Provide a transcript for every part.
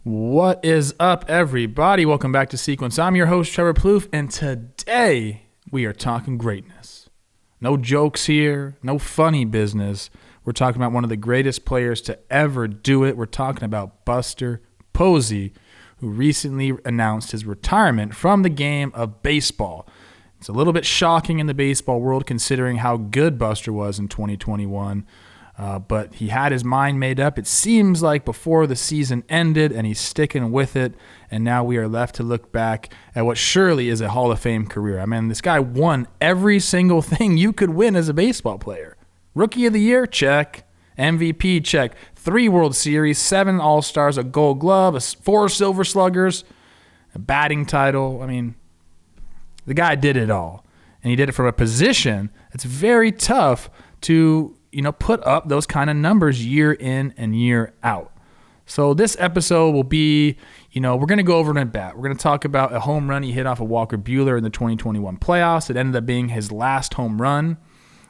What is up, everybody? Welcome back to Sequence. I'm your host, Trevor Plouffe, and today we are talking greatness. No jokes here, no funny business. We're talking about one of the greatest players to ever do it. We're talking about Buster Posey, who recently announced his retirement from the game of baseball. It's a little bit shocking in the baseball world considering how good Buster was in 2021. But he had his mind made up, it seems like, before the season ended, and he's sticking with it. And now we are left to look back at what surely is a Hall of Fame career. I mean, this guy won every single thing you could win as a baseball player. Rookie of the Year? Check. MVP? Check. 3 World Series, 7 All-Stars, a Gold Glove, 4 Silver Sluggers, a batting title. I mean, the guy did it all. And he did it from a position that's very tough to put up those kind of numbers year in and year out. So this episode will be, we're going to go over an at-bat. We're going to talk about a home run he hit off of Walker Buehler in the 2021 playoffs. It ended up being his last home run.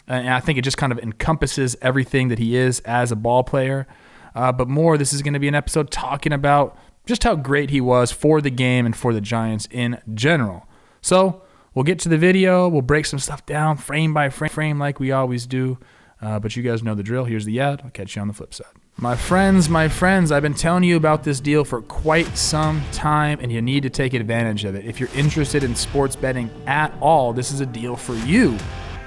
And I think it just kind of encompasses everything that he is as a ball player. But more, this is going to be an episode talking about just how great he was for the game and for the Giants in general. So we'll get to the video. We'll break some stuff down frame by frame like we always do. But you guys know the drill. Here's the ad. I'll catch you on the flip side. My friends, I've been telling you about this deal for quite some time, and you need to take advantage of it. If you're interested in sports betting at all, this is a deal for you.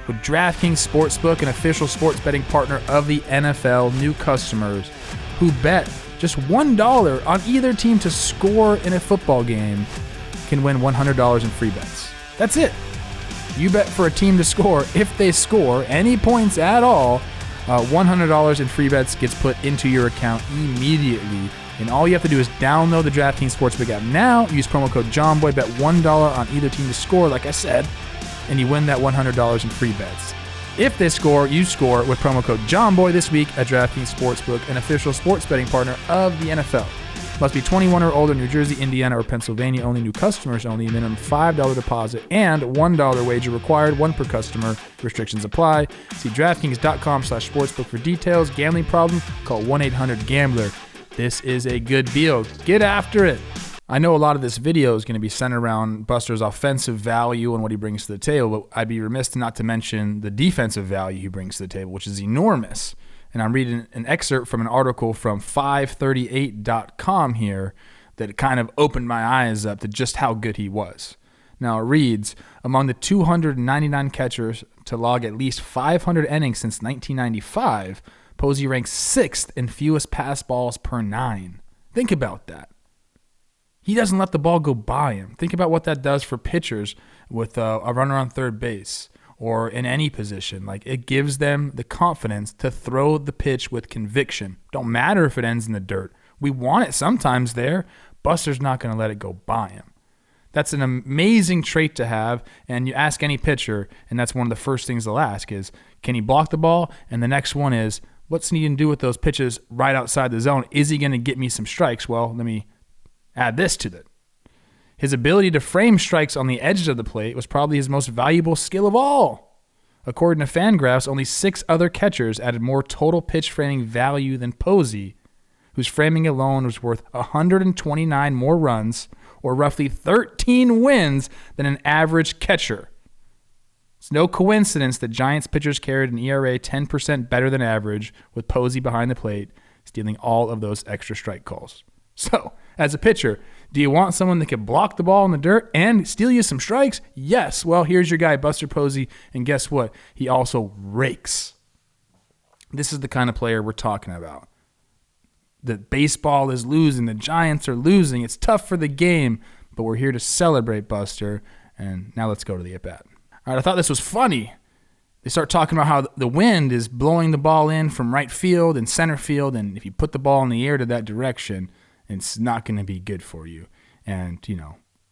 With DraftKings Sportsbook, an official sports betting partner of the NFL, new customers who bet just $1 on either team to score in a football game can win $100 in free bets. That's it. You bet for a team to score. If they score any points at all, $100 in free bets gets put into your account immediately. And all you have to do is download the DraftKings Sportsbook app now. Use promo code JOMBOY. Bet $1 on either team to score, like I said, and you win that $100 in free bets. If they score, you score with promo code JOMBOY this week at DraftKings Sportsbook, an official sports betting partner of the NFL. Must be 21 or older, New Jersey, Indiana, or Pennsylvania. Only new customers only. Minimum $5 deposit and $1 wager required. 1 per customer. Restrictions apply. See DraftKings.com/sportsbook for details. Gambling problem? Call 1-800-GAMBLER. This is a good deal. Get after it. I know a lot of this video is going to be centered around Buster's offensive value and what he brings to the table, but I'd be remiss not to mention the defensive value he brings to the table, which is enormous. And I'm reading an excerpt from an article from 538.com here that kind of opened my eyes up to just how good he was. Now it reads, among the 299 catchers to log at least 500 innings since 1995, Posey ranks 6th in fewest pass balls per 9. Think about that. He doesn't let the ball go by him. Think about what that does for pitchers with a runner on third base. Or in any position. Like, it gives them the confidence to throw the pitch with conviction. Don't matter if it ends in the dirt. We want it sometimes there. Buster's not going to let it go by him. That's an amazing trait to have, and you ask any pitcher, and that's one of the first things they'll ask is, can he block the ball? And the next one is, what's he going to do with those pitches right outside the zone? Is he going to get me some strikes? Well, let me add this to it. His ability to frame strikes on the edges of the plate was probably his most valuable skill of all. According to Fangraphs, only 6 other catchers added more total pitch framing value than Posey, whose framing alone was worth 129 more runs, or roughly 13 wins, than an average catcher. It's no coincidence that Giants pitchers carried an ERA 10% better than average, with Posey behind the plate, stealing all of those extra strike calls. So, as a pitcher, do you want someone that can block the ball in the dirt and steal you some strikes? Yes. Well, here's your guy, Buster Posey, and guess what? He also rakes. This is the kind of player we're talking about. The baseball is losing. The Giants are losing. It's tough for the game, but we're here to celebrate Buster, and now let's go to the at-bat. All right, I thought this was funny. They start talking about how the wind is blowing the ball in from right field and center field, and if you put the ball in the air to that direction, it's not going to be good for you. And,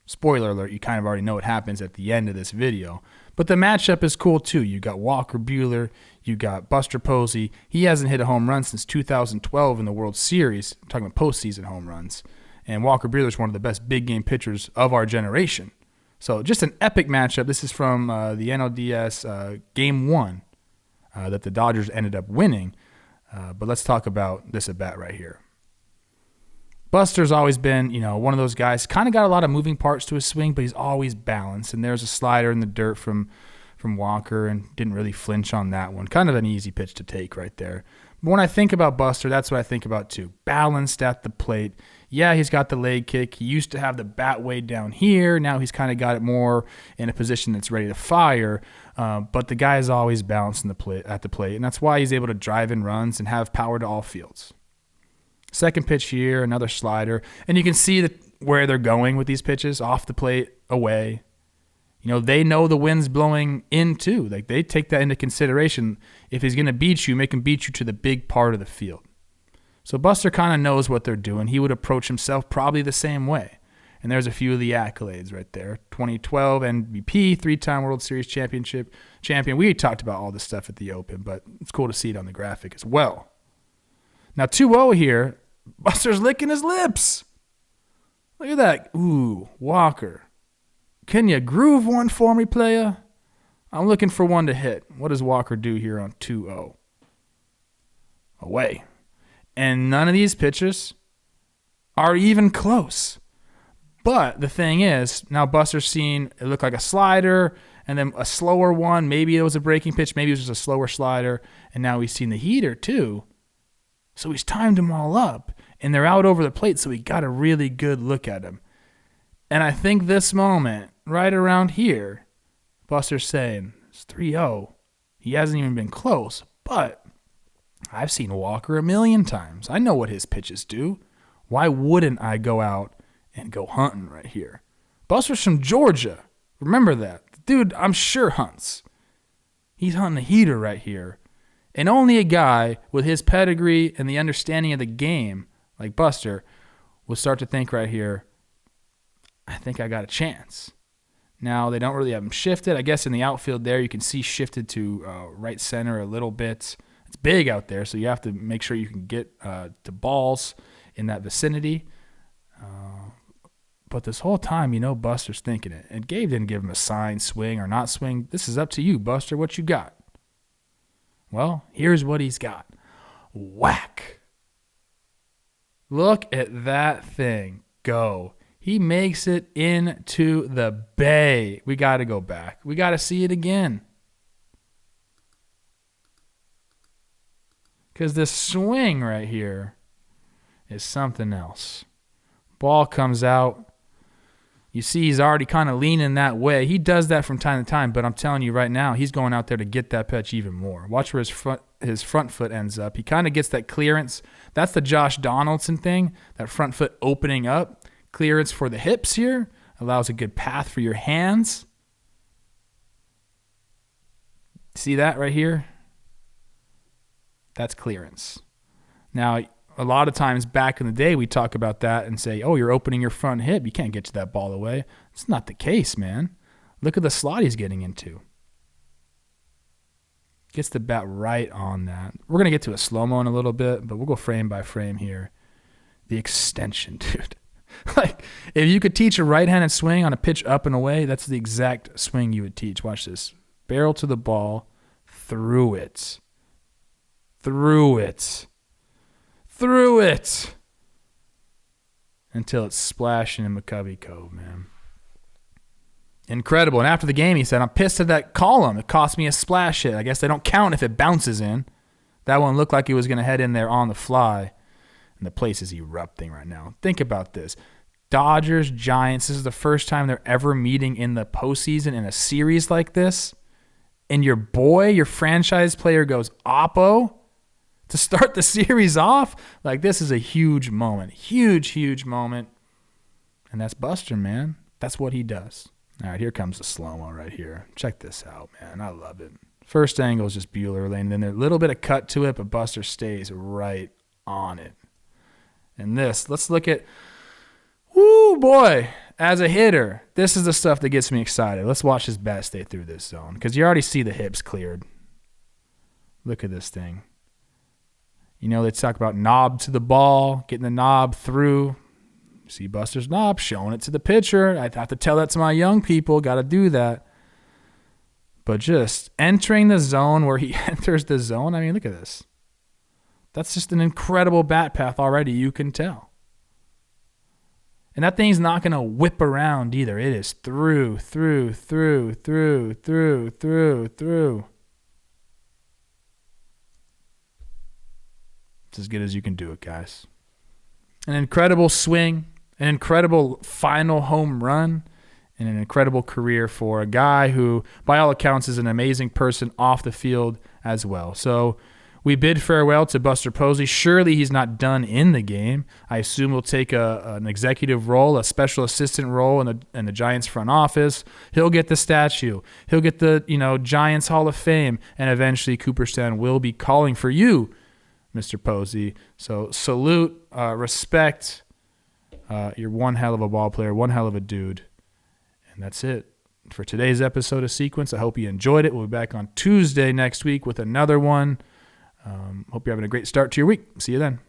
spoiler alert, you kind of already know what happens at the end of this video. But the matchup is cool, too. You got Walker Buehler. You got Buster Posey. He hasn't hit a home run since 2012 in the World Series. I'm talking about postseason home runs. And Walker Buehler is one of the best big-game pitchers of our generation. So just an epic matchup. This is from the NLDS Game 1 that the Dodgers ended up winning. But let's talk about this at-bat right here. Buster's always been, one of those guys, kind of got a lot of moving parts to his swing, but he's always balanced. And there's a slider in the dirt from Walker and didn't really flinch on that one. Kind of an easy pitch to take right there. But when I think about Buster, that's what I think about too. Balanced at the plate. Yeah, he's got the leg kick. He used to have the bat way down here. Now he's kind of got it more in a position that's ready to fire. But the guy is always balanced at the plate, and that's why he's able to drive in runs and have power to all fields. Second pitch here, another slider. And you can see where they're going with these pitches, off the plate, away. They know the wind's blowing in too. Like, they take that into consideration. If he's going to beat you, make him beat you to the big part of the field. So Buster kind of knows what they're doing. He would approach himself probably the same way. And there's a few of the accolades right there. 2012 MVP, 3-time World Series champion. We talked about all this stuff at the Open, but it's cool to see it on the graphic as well. Now 2-0 here. Buster's licking his lips. Look at that. Ooh, Walker. Can you groove one for me, playa? I'm looking for one to hit. What does Walker do here on 2-0? Away. And none of these pitches are even close. But the thing is, now Buster's seen it look like a slider and then a slower one. Maybe it was a breaking pitch. Maybe it was just a slower slider. And now he's seen the heater too. So he's timed them all up. And they're out over the plate, so he got a really good look at him. And I think this moment, right around here, Buster's saying, it's 3-0. He hasn't even been close. But I've seen Walker a million times. I know what his pitches do. Why wouldn't I go out and go hunting right here? Buster's from Georgia. Remember that. The dude, I'm sure, hunts. He's hunting a heater right here. And only a guy with his pedigree and the understanding of the game, like Buster, will start to think right here, I think I got a chance. Now, they don't really have him shifted. I guess in the outfield there, you can see shifted to right center a little bit. It's big out there, so you have to make sure you can get to balls in that vicinity. But this whole time, Buster's thinking it. And Gabe didn't give him a sign, swing or not swing. This is up to you, Buster. What you got? Well, here's what he's got. Whack. Look at that thing go. He makes it into the bay. We got to go back. We got to see it again. Because this swing right here is something else. Ball comes out. You see he's already kind of leaning that way. He does that from time to time, but I'm telling you right now, he's going out there to get that pitch even more. Watch where his front foot ends up. He kind of gets that clearance. That's the Josh Donaldson thing, that front foot opening up. Clearance for the hips here. Allows a good path for your hands. See that right here? That's clearance. Now, a lot of times back in the day, we talk about that and say, oh, you're opening your front hip. You can't get to that ball away. It's not the case, man. Look at the slot he's getting into. Gets the bat right on that. We're going to get to a slow-mo in a little bit, but we'll go frame by frame here. The extension, dude. Like, if you could teach a right-handed swing on a pitch up and away, that's the exact swing you would teach. Watch this. Barrel to the ball, through it. Through it. Through it. Until it's splashing in McCovey Cove, man. Incredible. And after the game, he said, I'm pissed at that column. It cost me a splash hit. I guess they don't count if it bounces in. That one looked like it was going to head in there on the fly. And the place is erupting right now. Think about this. Dodgers, Giants, this is the first time they're ever meeting in the postseason in a series like this. And your boy, your franchise player goes oppo to start the series off. Like, this is a huge moment. Huge, huge moment. And that's Buster, man. That's what he does. All right, here comes the slow-mo right here. Check this out, man. I love it. First angle is just Bueller Lane. Then there's a little bit of cut to it, but Buster stays right on it. And this, let's look at, whoo, boy, as a hitter, this is the stuff that gets me excited. Let's watch his bat stay through this zone because you already see the hips cleared. Look at this thing. They talk about knob to the ball, getting the knob through. See Buster's knob, showing it to the pitcher. I have to tell that to my young people. Got to do that. But just entering the zone where he enters the zone, I mean, look at this. That's just an incredible bat path already, you can tell. And that thing's not going to whip around either. It is through. It's as good as you can do it, guys. An incredible swing, an incredible final home run, and an incredible career for a guy who, by all accounts, is an amazing person off the field as well. So we bid farewell to Buster Posey. Surely he's not done in the game. I assume he'll take an executive role, a special assistant role in the Giants front office. He'll get the statue. He'll get the Giants Hall of Fame, and eventually Cooperstown will be calling for you, Mr. Posey. So salute, respect. You're one hell of a ball player, one hell of a dude. And that's it for today's episode of Sequence. I hope you enjoyed it. We'll be back on Tuesday next week with another one. Hope you're having a great start to your week. See you then.